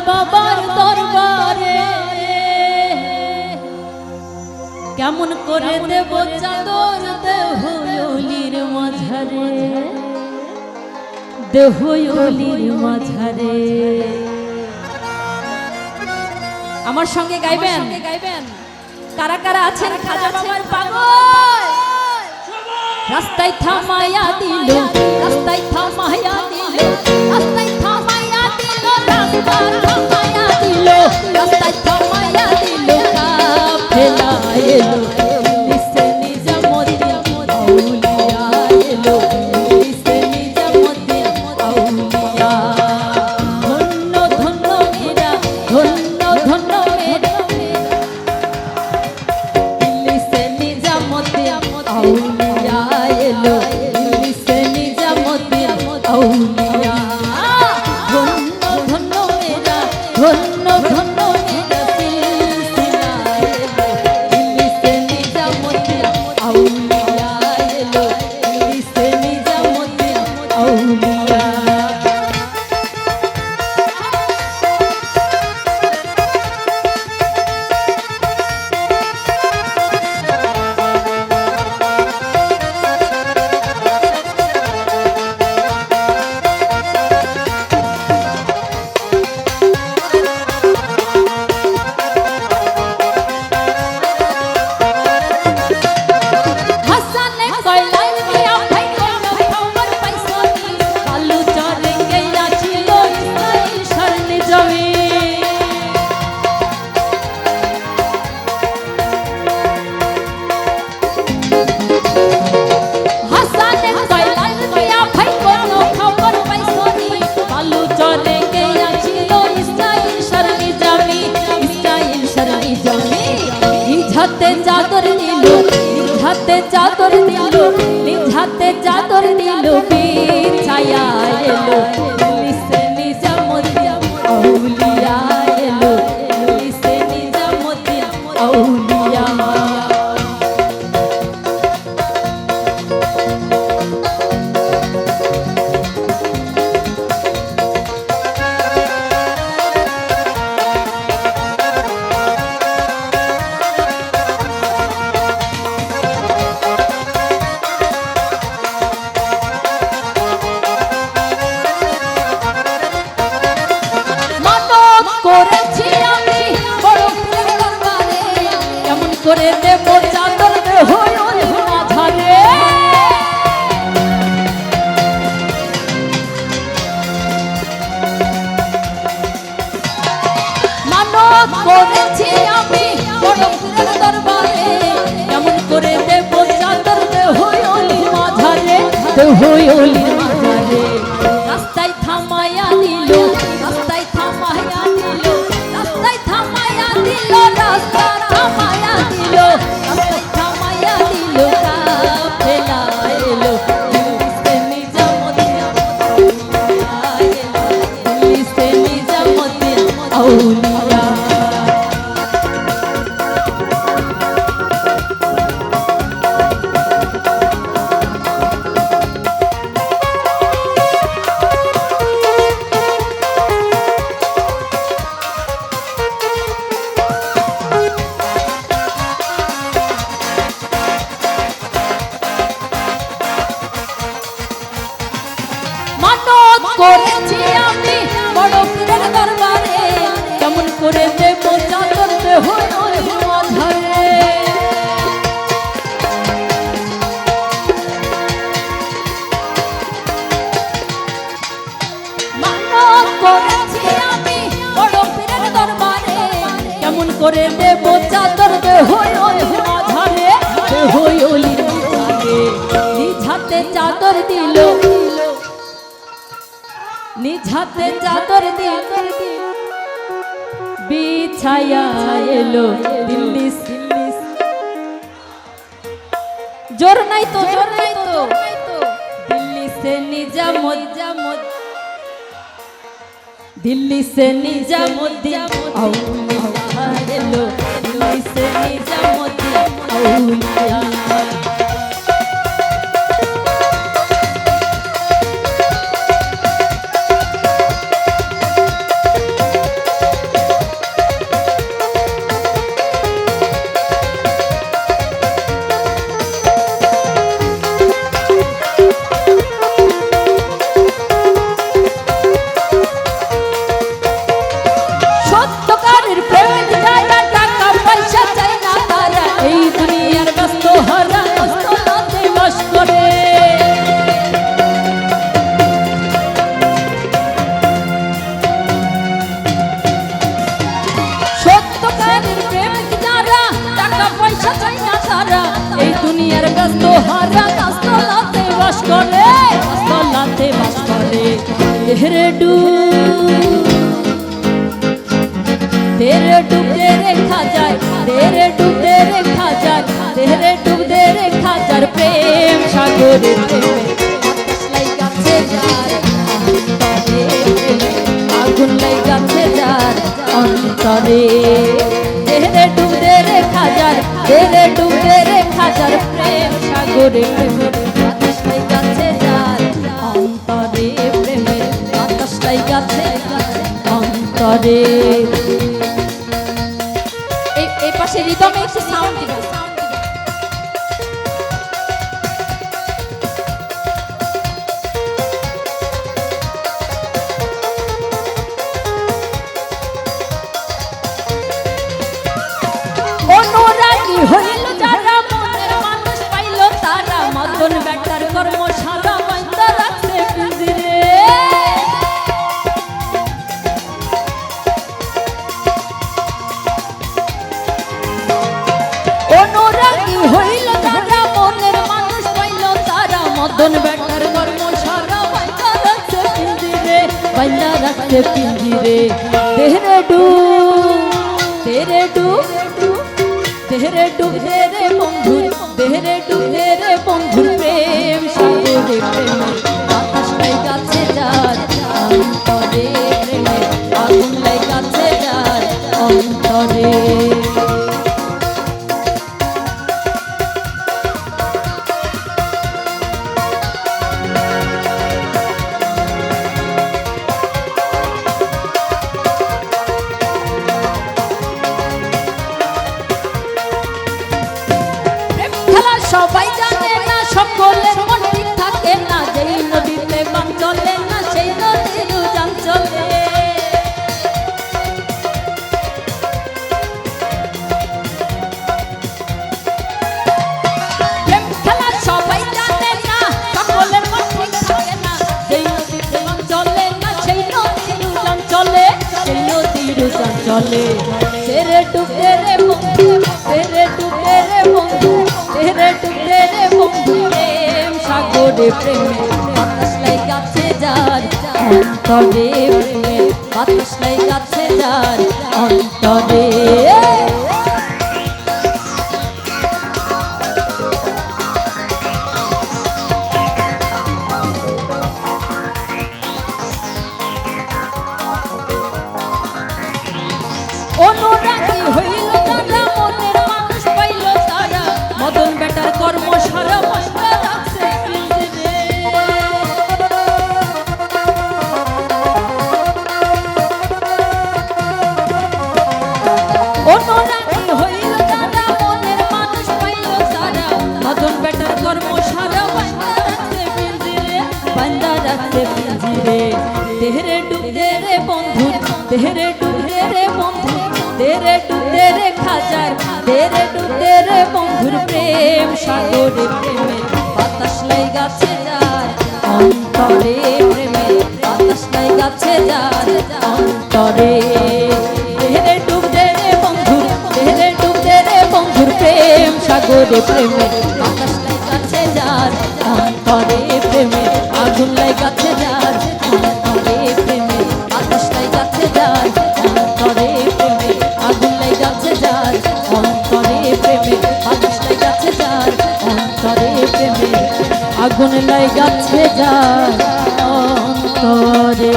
বাবার দরবারে কেমন করে দেব চাদর দেহলির মাঝারে, দেহলির মাঝারে। আমার সঙ্গে গাইবেন কারা কারা আছেন খাজা বাবার পাগল? রাস্তায় থামায়া দিল, রাস্তায় থামায়া দিল, রাস্তায় থামায়া দিল, রাস্তায় থামায়া দিল, রাস্তায় থামায়া দিল, কাফেলা এলো নিসে নিজামুদ্দিন আউলিয়া এলো, নিসে নিজামুদ্দিন আউলিয়া। ধন্য ধন্য মেরা, ধন্য ধন্য মেরা, নিসে নিজামুদ্দিন আউলিয়া এলো, নিসে নিজামুদ্দিন আউলিয়া। ধন্য ধন্য মেরা, ধন্য ধন্য মেরা সিলসিলা এলো, নিসে নিজামুদ্দিন আউলিয়া এলো, নিসে নিজামুদ্দিন আউলিয়া। নিঝাতে চাদর দিল, নিঝাতে চাদর দিল, নিঝাতে চাদর দিল, বিছায়া এলো নিসে নিজামুদ্দিন আউলিয়া এলো, নিসে নিজামুদ্দিন আউলিয়া। করেছি আমি বড় পীরের দরবারে, কেমন করে দেব চাদর দেহলির মাঝারে। মানত করেছি আমি বড় পীরের দরবারে, কেমন করে দেব চাদর দেহলির মাঝারে, দেহলির মাঝারে। রাস্তায় থামায়া দিল, রাস্তায় থামায়া দিল, রাস্তায় থামায়া দিল, রাস্তায় থামায়া দিল, রাস্তায় থামায়া দিল, কাফেলা এলো নিসে নিজামুদ্দিন আউলিয়া এলো, নিসে নিজামুদ্দিন আউলিয়া। মানত করেছি আমি বড় পীরের দরবারে, কেমন করে দেব চাদর দেহলির মাঝারে। মানত করেছি আমি বড় পীরের দরবারে, কেমন করে দেব চাদর দেহলির মাঝারে, দেহলির মাঝারে। নিঝাতে চাদর দিল, নিঝাতে চাদর দিল, বিছায়া এলো দিল্লি। জোর নাই তো, জোর নাই তো, দিল্লি সে নিজামুদ্দিন, দিল্লি সে নিজামুদ্দিন আউলিয়া এলো, দিল্লি সে নিজামুদ্দিন আউলিয়া। तेरे डूब दे रेखा जाए तेरे डूब दे रेखा जाए तेरे डूब दे रेखा जाए प्रेम सागरे बातास लाइगाছে যার অন্তরে আগুন লাইগাছে যার অন্তরে तेरे डूब दे रेखा जाए तेरे डूब दे रेखा जाए प्रेम सागरे बातास लाइगाছে যার অন্তরে প্রেমের বাতাস লাইগাছে যার অন্তরে এই পাশে রিদমে একটু সাউন্ড দিবেন অনুরাগী হইল যারা মনের মানুষ পাইল তারা মদন বেটার কর্ম সারা বাইন্দা রাখছে পিঞ্জিরে অনুরাগী হইল যারা মনের মানুষ পাইল তারা মদন বেটার কর্ম সারা বাইন্দা রাখছে পিঞ্জিরে বাইন্দা রাখছে পিঞ্জিরে तेरे डूब तेरे डूब तेरे बंधु तेरे डूब तेरे बंधु प्रेम सागरे प्रेम बातास लाइगाছে যার অন্তরে প্রেমে আগুন লাইগাছে যার অন্তরে সবাই জানে না সকলের মন ঠিক থাকে না যেই নদীতে বান চলে না সেই নদীর উজান চলে প্রেম খেলা সবাই জানে না সকলের মন ঠিক থাকে না যেই নদীতে বান চলে না সেই নদীর উজান চলে সেই নদীর উজান চলে तेरे डूब तेरे बंधु तेरे डूब तेरे बंधु तेरे डूब तेरे बंधु प्रेम सागरे प्रेमे बातास लाइगाছে যার অন্তরে প্রেমে বাতাস লাইগাছে যার অন্তরে অনুরাগী হইল যারা মনের মানুষ পাইল তারা মদন বেটার কর্ম সারা বাইন্দা রাখছে পিঞ্জিরে অনুরাগী হইল যারা মনের মানুষ পাইল তারা মদন বেটার কর্ম সারা বাইন্দা রাখছে পিঞ্জিরে বাইন্দা রাখছে পিঞ্জিরে तेरे डूब तेरे बंधु तेरे डूब तेरे बंधु तेरे डूब तेरे खाजार तेरे डूब तेरे बंधुर प्रेम सागरे प्रेमे बातास लाइगाছে যার অন্তরে প্রেমে বাতাস লাইগাছে যার অন্তরে तेरे डूब तेरे बंधु तेरे डूब तेरे बंधुर प्रेम सागरे प्रेमे बातास लाइगाছে যার অন্তরে প্রেমে আগুন লাইগাছে যার অন্তরে প্রেমে বাতাস লাইগাছে যার অন্তরে প্রেমে আগুন লাইগাছে যার অন্তরে প্রেমে বাতাস লাইগাছে যার অন্তরে প্রেমে আগুন লাইগাছে যার অন্তরে